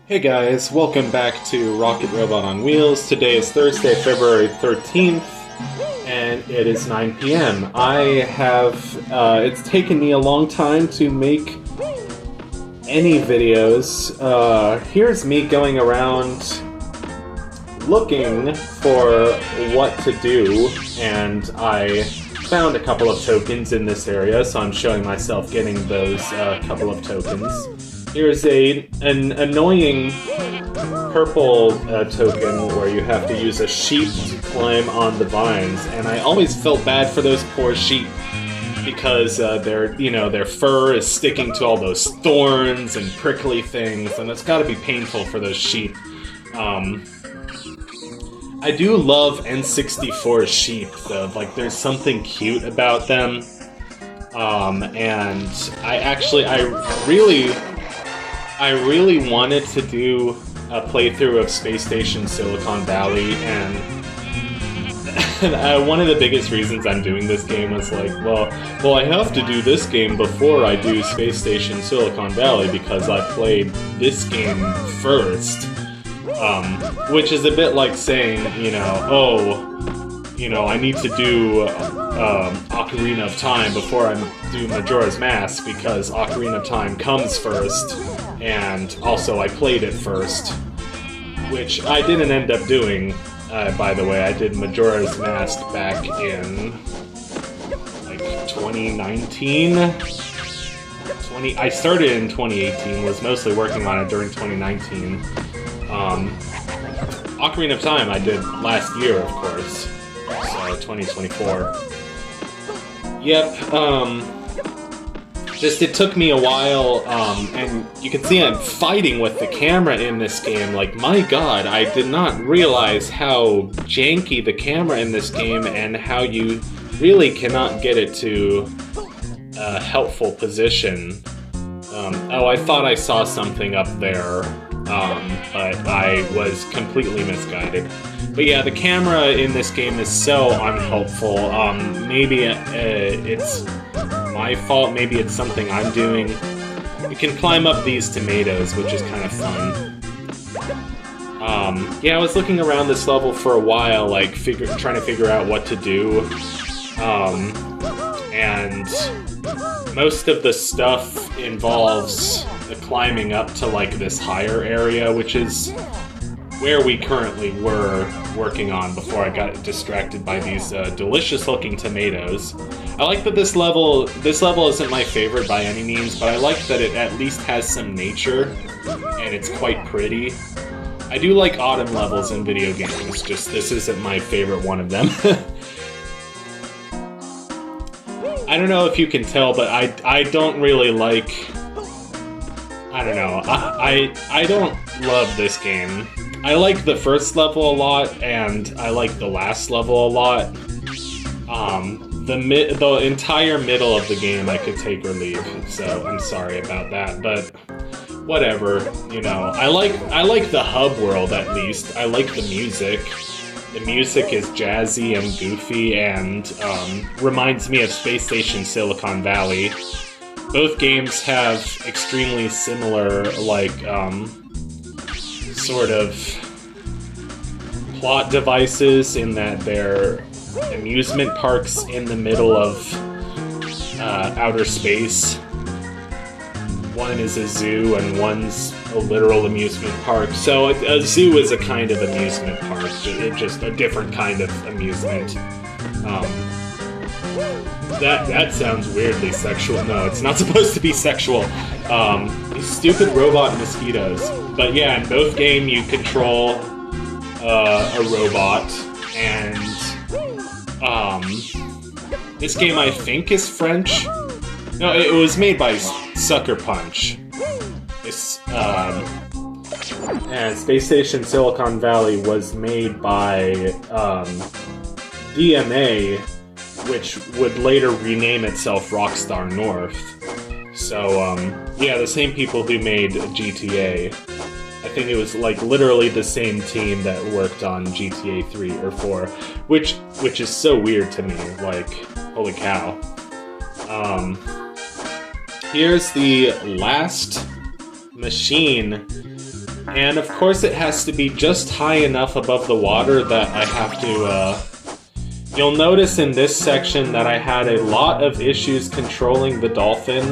Hey guys, welcome back to Rocket Robot on Wheels. Today is Thursday, February 13th, and it is 9 p.m. It's taken me a long time to make any videos. Here's me going around looking for what to do, and I found a couple of tokens in this area, so I'm showing myself getting those couple of tokens. Here's an annoying purple token where you have to use a sheep to climb on the vines, and I always felt bad for those poor sheep because their fur is sticking to all those thorns and prickly things, and it's got to be painful for those sheep. I do love N64 sheep though. Like, there's something cute about them, and I really wanted to do a playthrough of Space Station Silicon Valley, and one of the biggest reasons I'm doing this game was like, well, I have to do this game before I do Space Station Silicon Valley because I played this game first, which is a bit like saying, I need to do Ocarina of Time before I do Majora's Mask because Ocarina of Time comes first. And also, I played it first, which I didn't end up doing, by the way. I did Majora's Mask back in, 2019? I started in 2018, was mostly working on it during 2019. Ocarina of Time I did last year, of course, so 2024. Yep, it took me a while, and you can see I'm fighting with the camera in this game. Like, my god, I did not realize how janky the camera in this game and how you really cannot get it to a helpful position. I thought I saw something up there, but I was completely misguided. But yeah, the camera in this game is so unhelpful. Maybe it's my fault, maybe it's something I'm doing. You can climb up these tomatoes, which is kind of fun. Yeah, I was looking around this level for a while, trying to figure out what to do. And most of the stuff involves climbing up to this higher area, which is where we currently were working on before I got distracted by these delicious-looking tomatoes. I like that this level isn't my favorite by any means, but I like that it at least has some nature, and it's quite pretty. I do like autumn levels in video games, just this isn't my favorite one of them. I don't know if you can tell, but I don't really like... I don't know, I don't love this game. I like the first level a lot, and I like the last level a lot. The entire middle of the game I could take or leave, so I'm sorry about that, but whatever, I like the hub world at least. I like the music. The music is jazzy and goofy and reminds me of Space Station Silicon Valley. Both games have extremely similar, sort of plot devices in that they're amusement parks in the middle of outer space. One is a zoo and one's a literal amusement park. So a zoo is a kind of amusement park, just a different kind of amusement. That sounds weirdly sexual. No, it's not supposed to be sexual. These stupid robot mosquitoes. But yeah, in both games you control a robot, and this game I think is French. No, it was made by Sucker Punch. And Space Station Silicon Valley was made by DMA, which would later rename itself Rockstar North. So, yeah, the same people who made GTA. I think it was, literally the same team that worked on GTA 3 or 4, which is so weird to me, holy cow. Here's the last machine And of course it has to be just high enough above the water that I have to, you'll notice in this section that I had a lot of issues controlling the dolphin.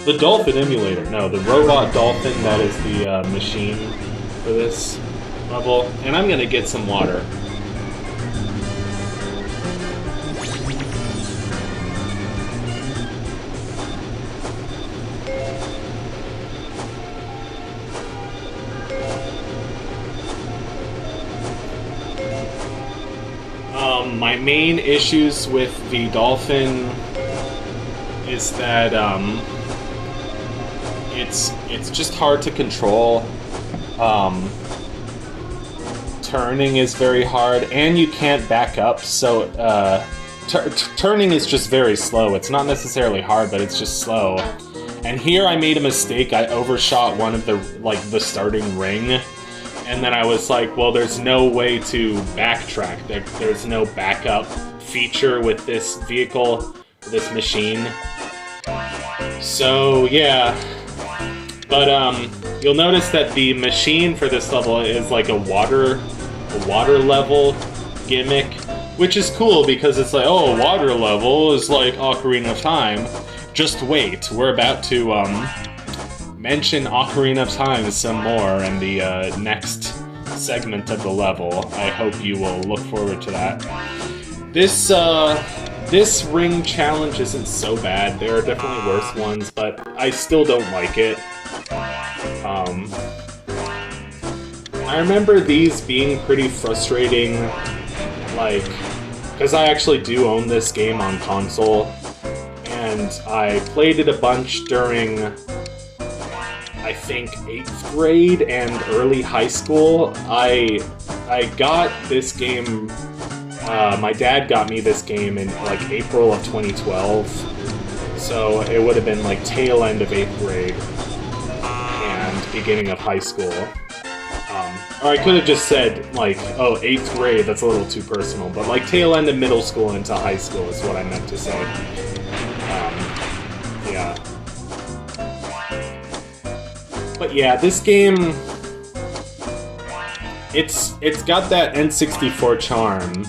The dolphin emulator, no, the robot dolphin that is the machine for this level. And I'm gonna get some water. My main issues with the dolphin is that it's just hard to control. Turning is very hard, and you can't back up. So turning is just very slow. It's not necessarily hard, but it's just slow. And here I made a mistake. I overshot one of the starting ring. And then I was like, well, there's no way to backtrack. There's no backup feature with this vehicle, this machine. So, yeah. But, you'll notice that the machine for this level is like a water level gimmick, which is cool because it's like, oh, water level is like Ocarina of Time. Just wait, we're about to, mention Ocarina of Time some more in the next segment of the level. I hope you will look forward to that. This ring challenge isn't so bad. There are definitely worse ones, but I still don't like it. I remember these being pretty frustrating, like, because I actually do own this game on console, and I played it a bunch during, I think, 8th grade and early high school. I got this game, my dad got me this game in like April of 2012, so it would have been like tail end of 8th grade and beginning of high school. Or I could have just said like, oh, 8th grade, that's a little too personal, but like tail end of middle school into high school is what I meant to say. Yeah. But yeah, this game, it's got that N64 charm,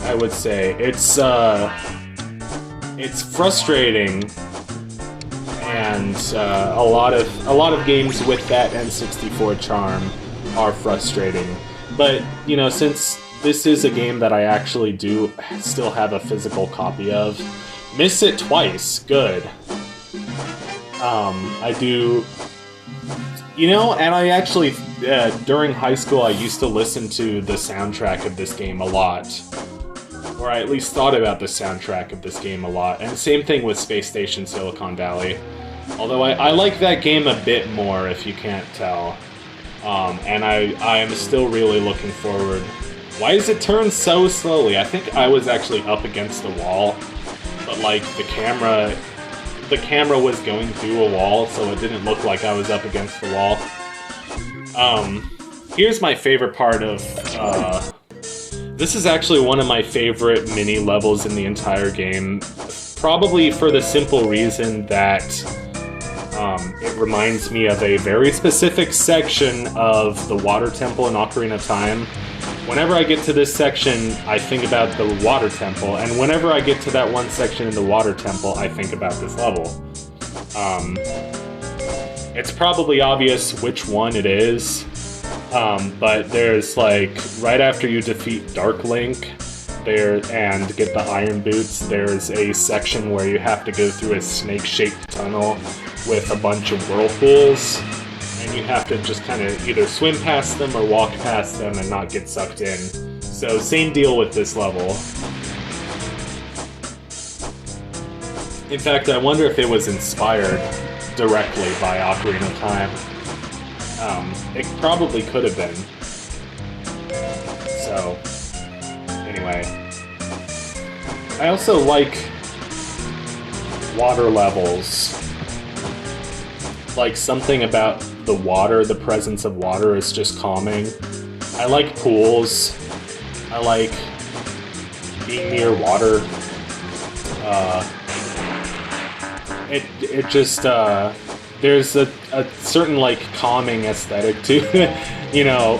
I would say. It's frustrating, and a lot of games with that N64 charm are frustrating. But you know, since this is a game that I actually do still have a physical copy of, miss it twice, good. I do. You know, and I actually, during high school, I used to listen to the soundtrack of this game a lot. Or I at least thought about the soundtrack of this game a lot. And same thing with Space Station Silicon Valley. Although I like that game a bit more, if you can't tell. And I am still really looking forward. Why does it turn so slowly? I think I was actually up against the wall. But, like, the camera was going through a wall, so it didn't look like I was up against the wall. Here's my favorite part of, this is actually one of my favorite mini levels in the entire game, probably for the simple reason that, it reminds me of a very specific section of the Water Temple in Ocarina of Time. Whenever I get to this section, I think about the Water Temple, and whenever I get to that one section in the Water Temple, I think about this level. It's probably obvious which one it is, but there's, like, right after you defeat Dark Link and get the Iron Boots, there's a section where you have to go through a snake-shaped tunnel with a bunch of whirlpools. And you have to just kind of either swim past them or walk past them and not get sucked in. So, same deal with this level. In fact, I wonder if it was inspired directly by Ocarina of Time. It probably could have been. So, anyway. I also like water levels. Like, something about the water, the presence of water is just calming. I like pools. I like being near water. It just, there's a a certain like calming aesthetic to you know.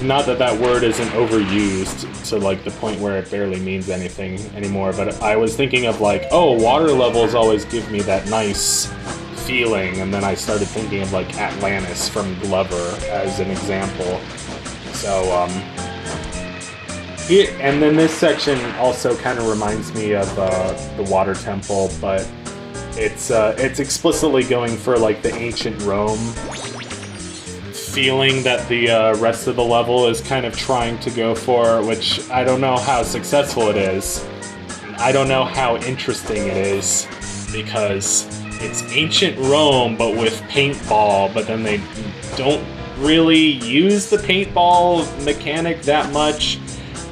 Not that that word isn't overused to like the point where it barely means anything anymore, but I was thinking of like, oh, water levels always give me that nice feeling, and then I started thinking of like Atlantis from Glover as an example. So, and then this section also kind of reminds me of the Water Temple, but it's explicitly going for like the ancient Rome feeling that the rest of the level is kind of trying to go for, which I don't know how successful it is. I don't know how interesting it is, because it's ancient Rome but with paintball, but then they don't really use the paintball mechanic that much.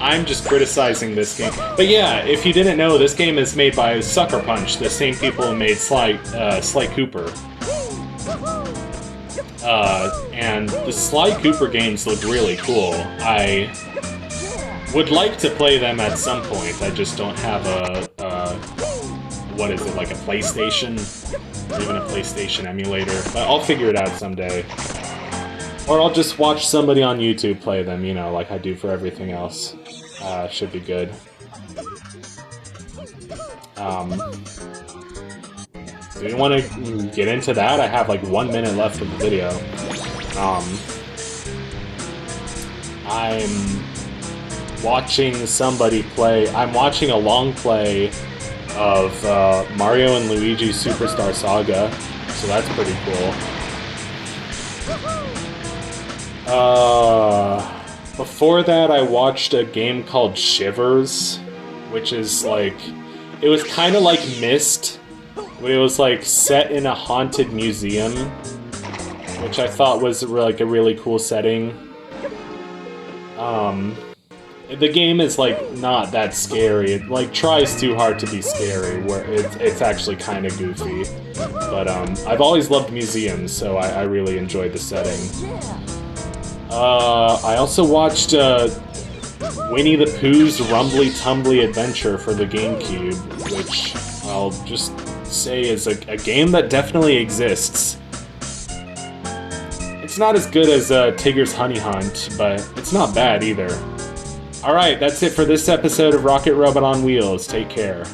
I'm just criticizing this game. But yeah, if you didn't know, this game is made by Sucker Punch, the same people who made Sly Cooper. And the Sly Cooper games look really cool. I would like to play them at some point. I just don't have what is it, like a PlayStation? Or even a PlayStation emulator. But I'll figure it out someday. Or I'll just watch somebody on YouTube play them, you know, like I do for everything else. Should be good. Do you want to get into that? I have like 1 minute left of the video. I'm watching somebody play. I'm watching a long play of Mario and Luigi Superstar Saga, so that's pretty cool. Before that, I watched a game called Shivers, which is like, it was kind of like Myst. It was like set in a haunted museum, which I thought was like a really cool setting. The game is like not that scary. It like tries too hard to be scary, where it's actually kind of goofy. But I've always loved museums, so I really enjoyed the setting. I also watched Winnie the Pooh's Rumbly Tumbly Adventure for the GameCube, which I'll just say is a game that definitely exists. It's not as good as Tigger's Honey Hunt, but it's not bad either. Alright, that's it for this episode of Rocket Robot on Wheels. Take care.